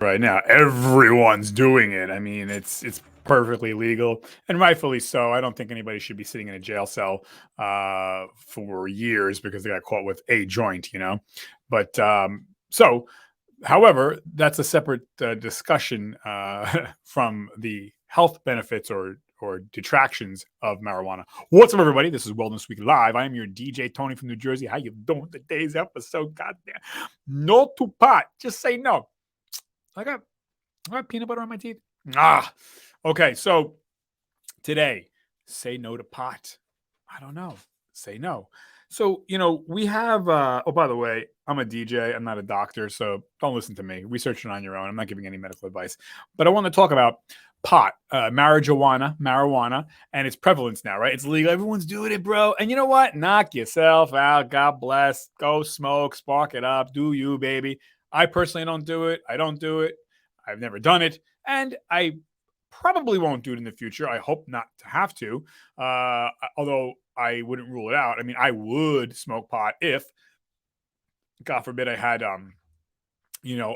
right now. Everyone's doing it. I mean, it's perfectly legal and rightfully so. I don't think anybody should be sitting in a jail cell for years because they got caught with a joint, you know. But so, however, that's a separate discussion from the health benefits or detractions of marijuana. What's up, everybody? This is Wellness Week Live. I am your DJ Tony from New Jersey. How you doing? Today's episode, goddamn, no to pot. Just say no. I got peanut butter on my teeth. Okay. So today, say no to pot. I don't know. Say no. So, we have, oh, by the way, I'm a DJ. I'm not a doctor. So don't listen to me. Research it on your own. I'm not giving any medical advice. But I want to talk about pot, marijuana, and its prevalence now, right? It's legal. Everyone's doing it, bro. And you know what? Knock yourself out. God bless. Go smoke, spark it up. Do you, baby. I personally don't do it. I don't do it. I've never done it. And I probably won't do it in the future. I hope not to have to. Although I wouldn't rule it out. I mean, I would smoke pot if, God forbid, I had a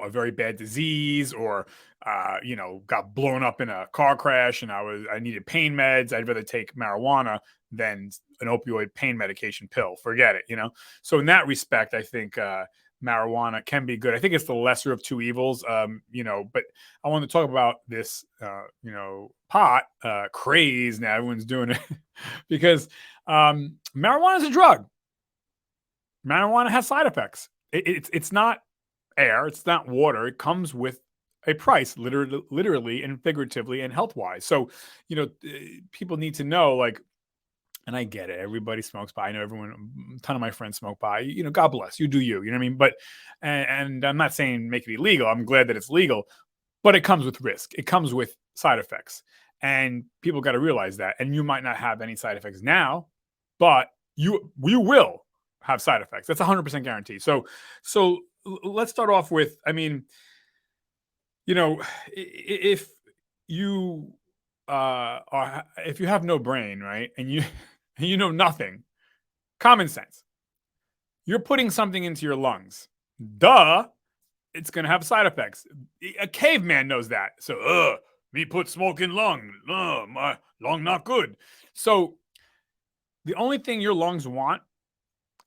very bad disease or got blown up in a car crash and I needed pain meds. I'd rather take marijuana than an opioid pain medication pill. Forget it, So in that respect, I think marijuana can be good. I think it's the lesser of two evils, but I want to talk about this, pot craze. Now everyone's doing it because marijuana is a drug. Marijuana has side effects. It's not air. It's not water. It comes with a price, literally and figuratively and health-wise. So, people need to know, like, and I get it. Everybody smokes pot. I know a ton of my friends smoke pot. God bless you. Do you? You know what I mean? But, and I'm not saying make it illegal. I'm glad that it's legal, but it comes with risk. It comes with side effects, and people got to realize that. And you might not have any side effects now, but you will have side effects. That's 100% guaranteed. So let's start off with, I mean, if you if you have no brain, right, and you know nothing, common sense, you're putting something into your lungs. Duh, it's gonna have side effects. A caveman knows that. So, me put smoke in lung. My lung not good. So the only thing your lungs want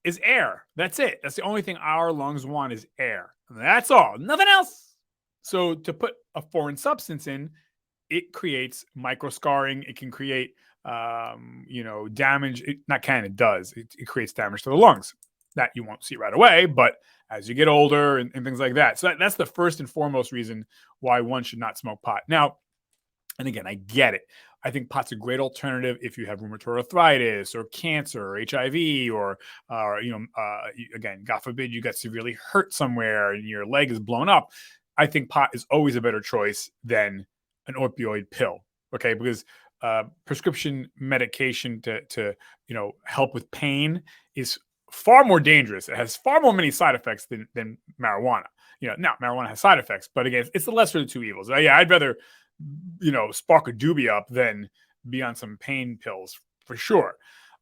is air. That's it. That's the only thing our lungs want is air. That's all. Nothing else. So to put a foreign substance in, it creates microscarring. It can create, damage. It does. It creates damage to the lungs that you won't see right away, but as you get older and things like that. So that's the first and foremost reason why one should not smoke pot. Now, and again, I get it. I think pot's a great alternative if you have rheumatoid arthritis or cancer or HIV or again, God forbid you got severely hurt somewhere and your leg is blown up. I think pot is always a better choice than an opioid pill. Okay, because prescription medication to help with pain is far more dangerous. It has far more many side effects than marijuana. Now marijuana has side effects, but again, it's the lesser of the two evils. Yeah, I'd rather spark a doobie up than be on some pain pills for sure.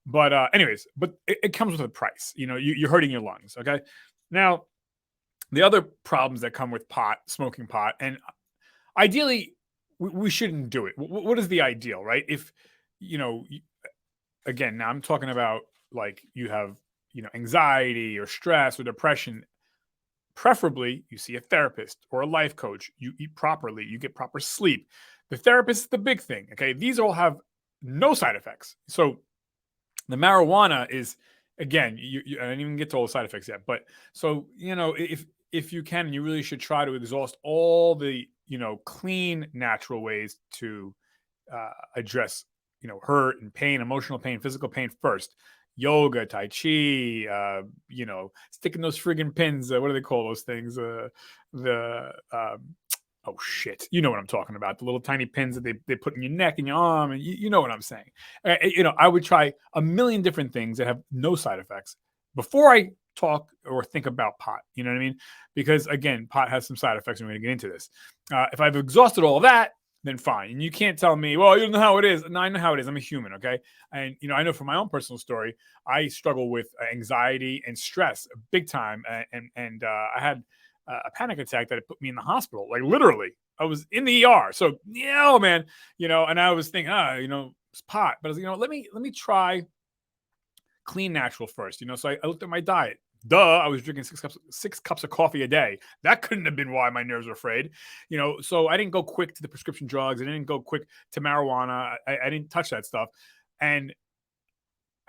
But anyways, it comes with a price. You're hurting your lungs. Okay. Now, the other problems that come with smoking pot, and ideally we shouldn't do it. What is the ideal, right? If, again, now I'm talking about like you have, anxiety or stress or depression. Preferably, you see a therapist or a life coach. You eat properly. You get proper sleep. The therapist is the big thing. Okay, these all have no side effects. So the marijuana is, again, I didn't even get to all the side effects yet. But so if you can, you really should try to exhaust all the clean, natural ways to address hurt and pain, emotional pain, physical pain first. Yoga, Tai Chi, sticking those friggin' pins. What do they call those things? Oh shit. You know what I'm talking about. The little tiny pins that they put in your neck and your arm. And you know what I'm saying. I would try a million different things that have no side effects before I talk or think about pot. You know what I mean? Because again, pot has some side effects and we're going to get into this. If I've exhausted all of that, then fine. And you can't tell me, well, you don't know how it is. No, I know how it is. I'm a human, okay? And, I know from my own personal story, I struggle with anxiety and stress big time. And I had a panic attack that it put me in the hospital. Like literally, I was in the ER. So yeah, man, and I was thinking, it's pot, but I was, let me try clean natural first. So I looked at my diet. Duh, I was drinking six cups of coffee a day. That couldn't have been why my nerves were afraid. So I didn't go quick to the prescription drugs. I didn't go quick to marijuana. I didn't touch that stuff. And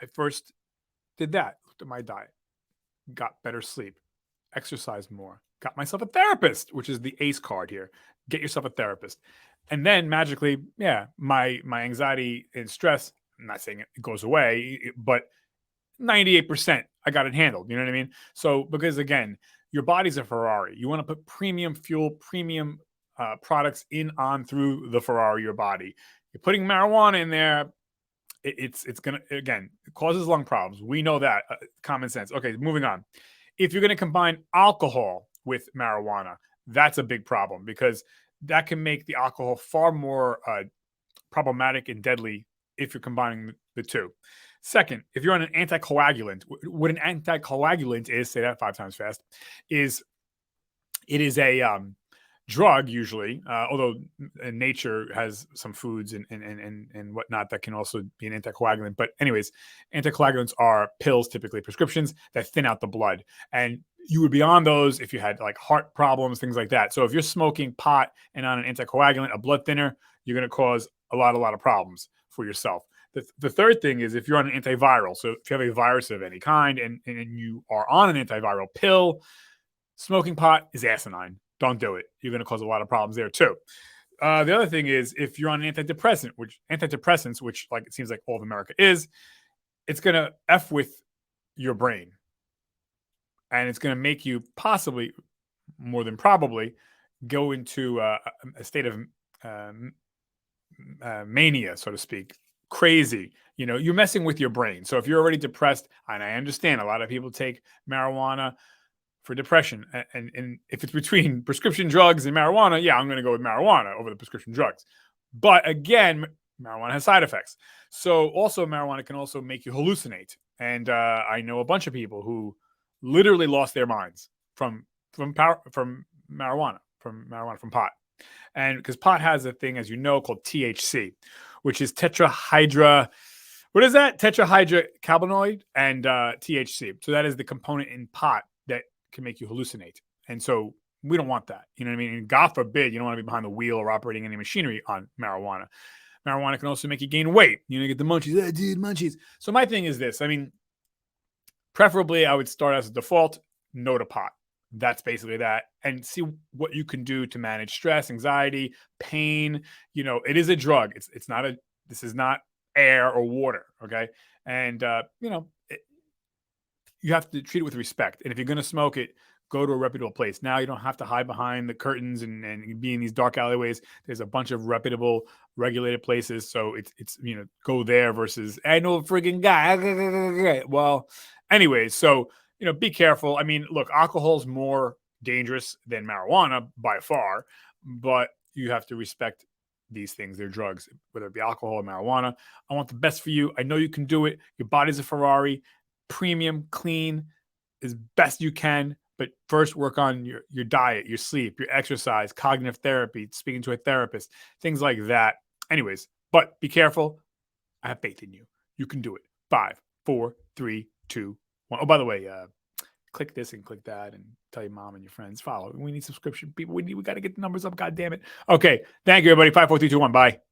I first did that. Looked at my diet, got better sleep, exercised more, got myself a therapist, which is the ACE card here. Get yourself a therapist. And then magically, yeah, my anxiety and stress, I'm not saying it goes away, but 98%, I got it handled. You know what I mean? So, because again, your body's a Ferrari. You want to put premium fuel, premium products on through the Ferrari, your body. You're putting marijuana in there, it's going to, again, it causes lung problems. We know that. Common sense. Okay, moving on. If you're going to combine alcohol with marijuana, that's a big problem because that can make the alcohol far more problematic and deadly if you're combining the two. Second, if you're on an anticoagulant, what an anticoagulant is, say that 5 times fast, it is a drug usually, although nature has some foods and whatnot that can also be an anticoagulant. But anyways, anticoagulants are pills, typically prescriptions, that thin out the blood. And you would be on those if you had like heart problems, things like that. So if you're smoking pot and on an anticoagulant, a blood thinner, you're going to cause a lot of problems for yourself. The third thing is if you're on an antiviral. So if you have a virus of any kind and you are on an antiviral pill, smoking pot is asinine. Don't do it. You're going to cause a lot of problems there too. The other thing is if you're on an antidepressants, which like it seems like all of America is, it's going to F with your brain. And it's going to make you possibly, more than probably, go into a state of mania, so to speak. Crazy. You're messing with your brain. So if you're already depressed, and I understand a lot of people take marijuana for depression, and if it's between prescription drugs and marijuana, yeah, I'm going to go with marijuana over the prescription drugs. But again, marijuana has side effects. So also marijuana can also make you hallucinate. And I know a bunch of people who literally lost their minds from marijuana, from pot. And because pot has a thing, as you know, called THC, which is tetrahydrocannabinoid and THC. So that is the component in pot that can make you hallucinate. And so we don't want that. You know what I mean? And God forbid, you don't want to be behind the wheel or operating any machinery on marijuana. Marijuana can also make you gain weight. You get the munchies. Dude, munchies. So my thing is this. I mean, preferably I would start as a default, no to pot. That's basically that. And see what you can do to manage stress, anxiety, pain. It is a drug. This is not air or water. Okay. And, you have to treat it with respect. And if you're going to smoke it, go to a reputable place. Now you don't have to hide behind the curtains and be in these dark alleyways. There's a bunch of reputable, regulated places. So it's go there versus, I know a friggin' guy. Well, anyways, so, be careful. I mean, look, alcohol is more dangerous than marijuana by far, but you have to respect these things. They're drugs, whether it be alcohol or marijuana. I want the best for you. I know you can do it. Your body's a Ferrari. Premium, clean, as best you can. But first work on your diet, your sleep, your exercise, cognitive therapy, speaking to a therapist, things like that. Anyways, but be careful. I have faith in you. You can do it. 5, 4, 3, 2, 1. Oh, by the way, click this and click that and tell your mom and your friends. Follow. We need subscription people. We got to get the numbers up. God damn it. Okay. Thank you, everybody. 5, 4, 3, 2, 1. Bye.